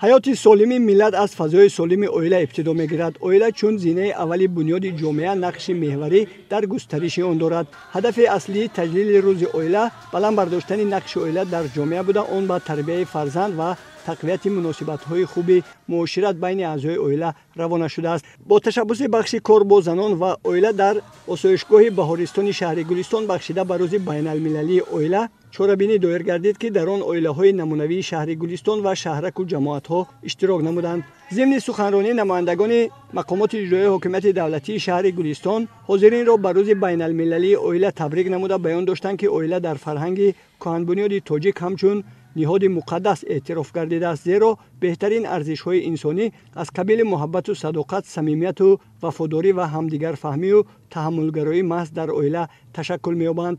حیات سالم ملت از فضای سالم اویلا ابتدا میگیرد. اویلا چون زینه اولی بنیاد جامعه نقش محوری در گسترش آن دارد. هدف اصلی تجلیل روز اویلا بلند برداشتن نقش اویلا در جامعه بوده، آن با تربیت فرزند و تقویت مناسبت‌های خوب معاشرت بین اعضای اویلا روانه شده است. با تشبث بخش کار با زنان و اویلا در آسایشگاه بهارستان شهر گلستان بخشیده به روز بین المللی اویلا چوربینی دایر گردید که در آن اویلاهای نمونوی شهر گلستان و شهرک و جماعت‌ها اشتراک نمودند. ضمن سخنرانی نمایندگان مقامات اجرایی حکومت دولتی شهر گلستان حاضرین را به روز بین المللی اویلا تبریک نموده بیان داشتند که اویلا در فرهنگ کهن‌بنیاد تاجیک همچون نهاد مقدس اعتراف گردیده است، زیرا بهترین ارزش‌های انسانی از قبیل محبت و صداقت، صمیمیت و وفاداری و همدیگر فهمی و تحملگرایی محض در اویلا تشکل می‌یابند.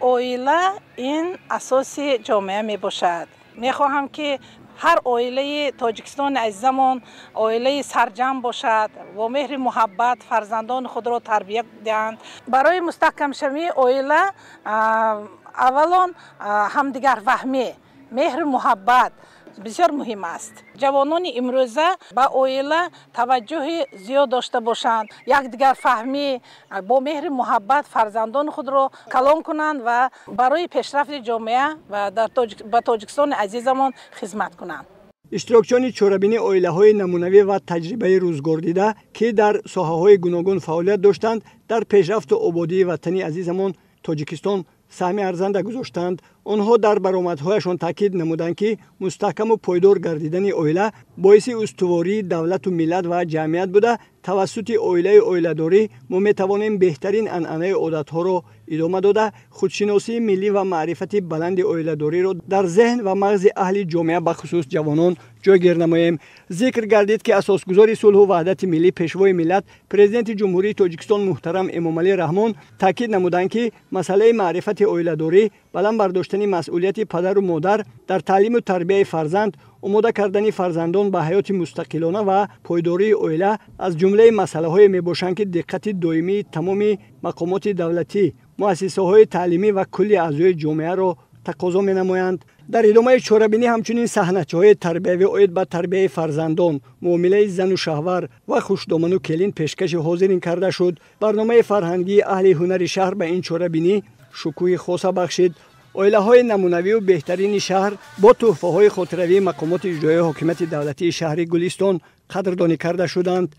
اویلا این اساس جامعه می باشد. می خواهم که هر اویله تاجیکستان عزیزمان اویله سرجم باشد و مهر محبت فرزندان خود را تربیت دهند. برای مستحکم شوی اویله اولان همدیگر فهمی، مهر محبت بسیار مهم است. جوانان امروزه با اویلا توجه زیاد داشته باشند، یکدیگر فهمی، با مهر محبت فرزندان خود را کلان کنند و برای پیشرفت جامعه و با تاجیکستان عزیزمان خدمت کنند. اشتراکچیان چوربینی اویلاهای نمونوی و تجربه روزگار دیده که در ساحه‌های گوناگون فعالیت داشتند در پیشرفت و آبادی وطنی عزیزمان تاجیکستان سهم ارزنده گذاشتند. آنها در برآمدهایشان تاکید نمودند که مستحکم و پایدار گردیدن اویلا باعث استواری دولت و ملت و جمعیت بوده. توسط اویلاداری ما میتوانیم بهترین عنعنه عادت‌ها را ادامه داده، خودشناسی ملی و معرفت بلند اویلاداری را در ذهن و مغز اهل جامعه بخصوص جوانان جایگیر نماییم. ذکر گردید که اساسگزار صلح و وحدت ملی پیشوای ملت پرزیدنت جمهوری تاجیکستان محترم امامعلی رحمان تاکید نمودند که مسئله معرفت اویلاداری بلند برداشتن مسئولیت پدر و مادر در تعلیم و تربیت فرزند، آماده کردن فرزندان به حیات مستقلانه و پایداری اویلا از جمله مسائلی می باشند که دقت دائمی تمام مقامات دولتی، مؤسسه‌های تعلیمی و کلی اعضای جامعه را تقاضا می نمایند. در ادامه چوربینی همچنین صحنه‌های تربیوی اوید به تربیت فرزندان، معامله زن و شوهر و خوشدامن و کلین پیشکش حاضرین کرده شد. برنامه فرهنگی اهل هنر شهر به این چوربینی شکوه خاص بخشید. اویلاهای نمونوی و بهترین شهر با تحفه‌های خاطروی مقامات اجرایی حکومت دولتی شهر گلستان قدردانی کرده شدند.